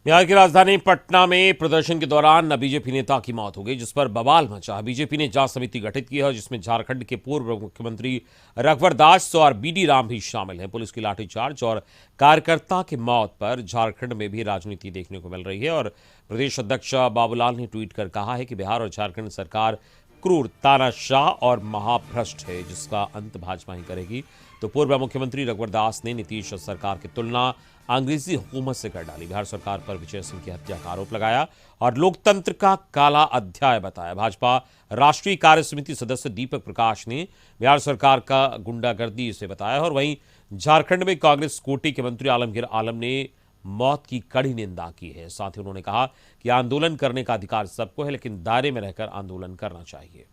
बिहार की राजधानी पटना में प्रदर्शन के दौरान बीजेपी नेता की मौत हो गई, जिस पर बवाल मचा। बीजेपी ने जांच समिति गठित की है, जिसमें झारखंड के पूर्व मुख्यमंत्री रघुवर दास और बीडी राम भी शामिल हैं। पुलिस की लाठीचार्ज और कार्यकर्ता की मौत पर झारखंड में भी राजनीति देखने को मिल रही है और प्रदेश अध्यक्ष बाबूलाल ने ट्वीट कर कहा है कि बिहार और झारखंड सरकार क्रूर, तानाशाह और महाभ्रष्ट है, जिसका अंत भाजपा ही करेगी। तो पूर्व मुख्यमंत्री रघुवर दास ने नीतीश सरकार की तुलना अंग्रेजी हुकूमत से कर डाली। बिहार सरकार पर विजय सिंह की हत्या का आरोप लगाया और लोकतंत्र का काला अध्याय बताया। भाजपा राष्ट्रीय कार्य समिति सदस्य दीपक प्रकाश ने बिहार सरकार का गुंडागर्दी से बताया और वहीं झारखंड में कांग्रेस कोटे के मंत्री आलमगीर आलम ने मौत की कड़ी निंदा की है। साथ ही उन्होंने कहा कि आंदोलन करने का अधिकार सबको है, लेकिन दायरे में रहकर आंदोलन करना चाहिए।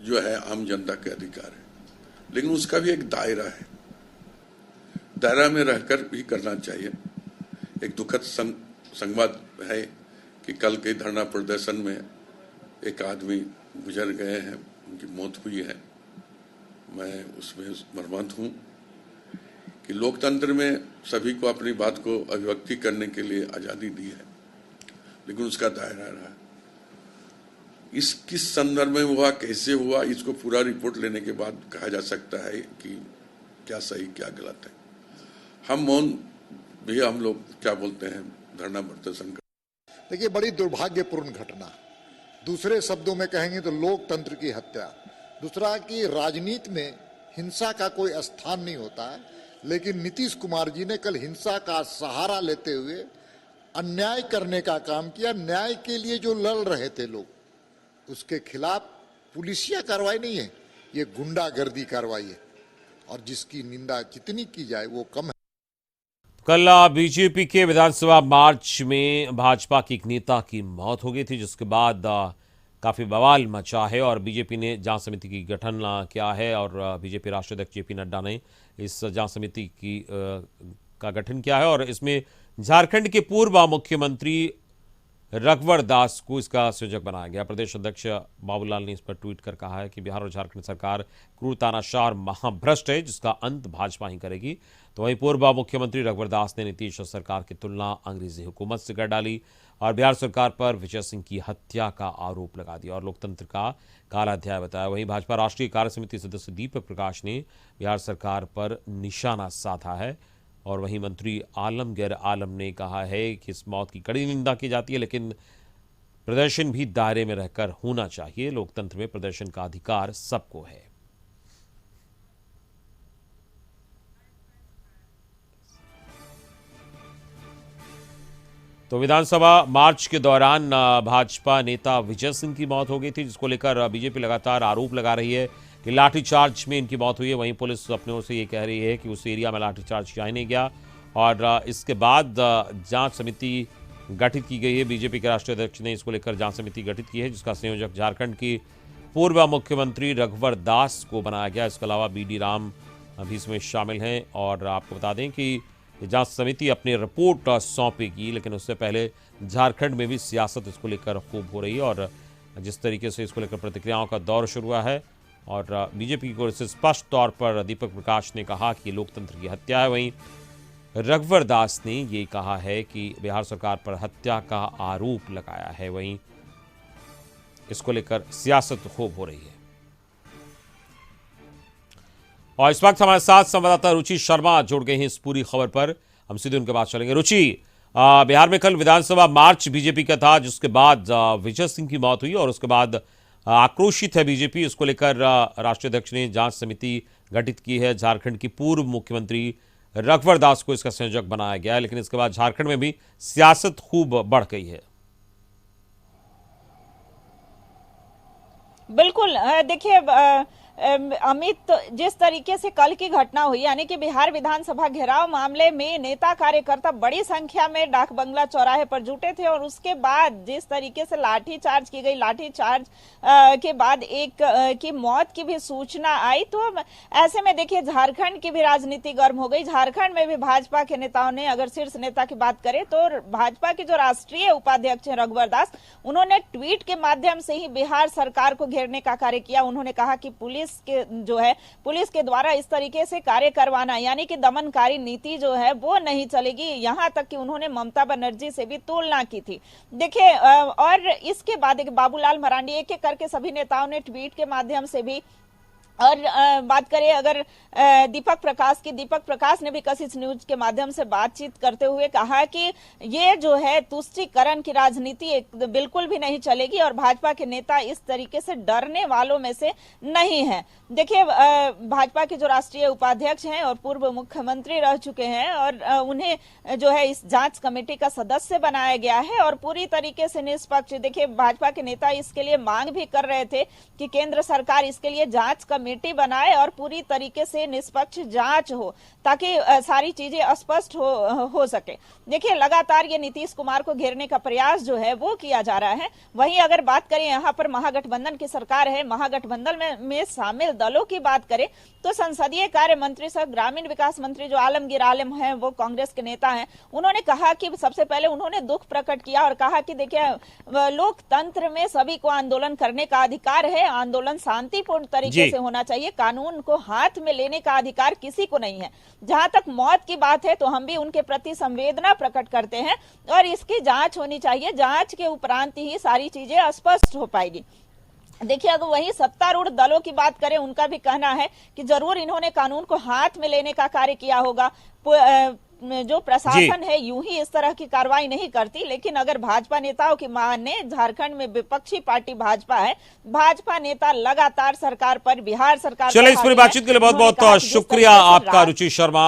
जो है आम जनता के अधिकार है, लेकिन उसका भी एक दायरा है, दायरा में रहकर भी करना चाहिए। एक दुखद संवाद है कि कल के धरना प्रदर्शन में एक आदमी गुजर गए हैं, उनकी मौत हुई है। मैं उसमें मर्मान्त हूं कि लोकतंत्र में सभी को अपनी बात को अभिव्यक्ति करने के लिए आजादी दी है, लेकिन उसका दायरा रहा। इस किस संदर्भ में हुआ, कैसे हुआ, इसको पूरा रिपोर्ट लेने के बाद कहा जा सकता है कि क्या सही क्या गलत है। हम मौन भी, हम लोग क्या बोलते हैं, धरना प्रदर्शन कर। देखिए, बड़ी दुर्भाग्यपूर्ण घटना। दूसरे शब्दों में कहेंगे तो लोकतंत्र की हत्या। दूसरा कि राजनीति में हिंसा का कोई स्थान नहीं होता है, लेकिन नीतीश कुमार जी ने कल हिंसा का सहारा लेते हुए अन्याय करने का काम किया। न्याय के लिए जो लड़ रहे थे लोग, उसके खिलाफ पुलिसिया कार्रवाई नहीं है, ये गुंडागर्दी कार्रवाई है और जिसकी निंदा जितनी की जाए वो कम है। कल बीजेपी के विधानसभा मार्च में भाजपा की एक नेता की मौत हो गई थी, जिसके बाद काफी बवाल मचा है और बीजेपी ने जांच समिति की गठन किया है और बीजेपी राष्ट्रीय अध्यक्ष जेपी नड्डा ने इस जांच समिति का गठन किया है और इसमें झारखंड के पूर्व मुख्यमंत्री रघुवर दास को इसका संयोजक बनाया गया। प्रदेश अध्यक्ष बाबूलाल ने इस पर ट्वीट कर कहा है कि बिहार और झारखंड सरकार क्रूर, तानाशाह और महाभ्रष्ट है, जिसका अंत भाजपा ही करेगी। तो वहीं पूर्व मुख्यमंत्री रघुवर दास ने नीतीश सरकार की तुलना अंग्रेजी हुकूमत से कर डाली और बिहार सरकार पर विजय सिंह की हत्या का आरोप लगा दिया और लोकतंत्र का काला अध्याय बताया। वहीं भाजपा राष्ट्रीय कार्य समिति सदस्य दीपक प्रकाश ने बिहार सरकार पर निशाना साधा है और वहीं मंत्री आलमगीर आलम ने कहा है कि इस मौत की कड़ी निंदा की जाती है, लेकिन प्रदर्शन भी दायरे में रहकर होना चाहिए। लोकतंत्र में प्रदर्शन का अधिकार सबको है। तो विधानसभा मार्च के दौरान भाजपा नेता विजय सिंह की मौत हो गई थी, जिसको लेकर बीजेपी लगातार आरोप लगा रही है कि लाठीचार्ज में इनकी मौत हुई है। वहीं पुलिस अपने ओर से ये कह रही है कि उस एरिया में लाठीचार्ज किया नहीं गया और इसके बाद जांच समिति गठित की गई है। बीजेपी के राष्ट्रीय अध्यक्ष ने इसको लेकर जांच समिति गठित की है, जिसका संयोजक झारखंड की पूर्व मुख्यमंत्री रघुवर दास को बनाया गया। इसके अलावा बीडी राम भी इसमें शामिल हैं और आपको बता दें कि जांच समिति अपनी रिपोर्ट सौंपेगी, लेकिन उससे पहले झारखंड में भी सियासत इसको लेकर खूब हो रही है और जिस तरीके से इसको लेकर प्रतिक्रियाओं का दौर शुरू हुआ है और बीजेपी की ओर से स्पष्ट तौर पर दीपक प्रकाश ने कहा कि लोकतंत्र की हत्या है। वहीं रघुवर दास ने ये कहा है कि बिहार सरकार पर हत्या का आरोप लगाया है। वहीं इसको लेकर सियासत खूब हो रही है और इस वक्त हमारे साथ संवाददाता रुचि शर्मा जुड़ गए हैं इस पूरी खबर पर। हम सीधे उनके पास चलेंगे। रुचि, बिहार में कल विधानसभा मार्च बीजेपी का था, जिसके बाद विजय सिंह की मौत हुई और उसके बाद आक्रोशित है बीजेपी। इसको लेकर राष्ट्रीय अध्यक्ष ने जांच समिति गठित की है। झारखंड की पूर्व मुख्यमंत्री रघुवर दास को इसका संयोजक बनाया गया है, लेकिन इसके बाद झारखंड में भी सियासत खूब बढ़ गई है। बिल्कुल, देखिए अमित, जिस तरीके से कल की घटना हुई, यानी कि बिहार विधानसभा घेराव मामले में नेता कार्यकर्ता बड़ी संख्या में डाक बंगला चौराहे पर जुटे थे और उसके बाद जिस तरीके से लाठीचार्ज की गई, लाठीचार्ज के बाद एक की मौत की भी सूचना आई, तो ऐसे में देखिए झारखंड की भी राजनीति गर्म हो गई। झारखंड में भी भाजपा के नेताओं ने, अगर शीर्ष नेता की बात करें तो भाजपा के जो राष्ट्रीय उपाध्यक्ष हैं रघुवर दास, उन्होंने ट्वीट के माध्यम से ही बिहार सरकार को घेरने का कार्य किया। उन्होंने कहा कि पुलिस पुलिस के द्वारा इस तरीके से कार्य करवाना, यानी कि दमनकारी नीति जो है वो नहीं चलेगी। यहाँ तक कि उन्होंने ममता बनर्जी से भी तुलना की थी। देखिए, और इसके बाद बाबूलाल मरांडी एक एक करके सभी नेताओं ने ट्वीट के माध्यम से भी, और बात करें अगर दीपक प्रकाश ने भी कशिश न्यूज के माध्यम से बातचीत करते हुए कहा कि ये जो है तुष्टीकरण की राजनीति बिल्कुल भी नहीं चलेगी और भाजपा के नेता इस तरीके से डरने वालों में से नहीं है। देखिए, भाजपा के जो राष्ट्रीय उपाध्यक्ष हैं और पूर्व मुख्यमंत्री रह चुके हैं और उन्हें जो है इस जांच कमेटी का सदस्य बनाया गया है और पूरी तरीके से निष्पक्ष। देखिए, भाजपा के नेता इसके लिए मांग भी कर रहे थे कि केंद्र सरकार इसके लिए जांच कमेटी बनाए और पूरी तरीके से निष्पक्ष जांच हो ताकि सारी चीजें स्पष्ट हो सके। देखिए, लगातार ये नीतीश कुमार को घेरने का प्रयास जो है वो किया जा रहा है। वहीं अगर बात करें यहाँ पर महागठबंधन की सरकार है, महागठबंधन में शामिल दलों की बात करें तो संसदीय कार्य मंत्री सह ग्रामीण विकास मंत्री जो आलमगीर आलम है, वो कांग्रेस के नेता हैं, उन्होंने कहा कि सबसे पहले उन्होंने दुख प्रकट किया और कहा कि देखिए लोकतंत्र में सभी को आंदोलन करने का अधिकार है, आंदोलन शांतिपूर्ण तरीके से होना चाहिए, कानून को हाथ में लेने का अधिकार किसी को नहीं है। जहां तक मौत की बात है तो हम भी उनके प्रति संवेदना प्रकट करते हैं और इसकी जांच होनी चाहिए, जांच के उपरांत ही सारी चीजें स्पष्ट हो पाएगी। देखिए, अगर वही सत्तारूढ़ दलों की बात करें, उनका भी कहना है कि जरूर इन्होंने कानून को हाथ में लेने का कार्य किया होगा। जो प्रशासन है यूं ही इस तरह की कार्रवाई नहीं करती, लेकिन अगर भाजपा नेताओं की माने, झारखंड में विपक्षी पार्टी भाजपा है, भाजपा नेता लगातार सरकार पर, बिहार सरकार चलिए, इस पूरी बातचीत के लिए बहुत बहुत शुक्रिया आपका रुचि शर्मा।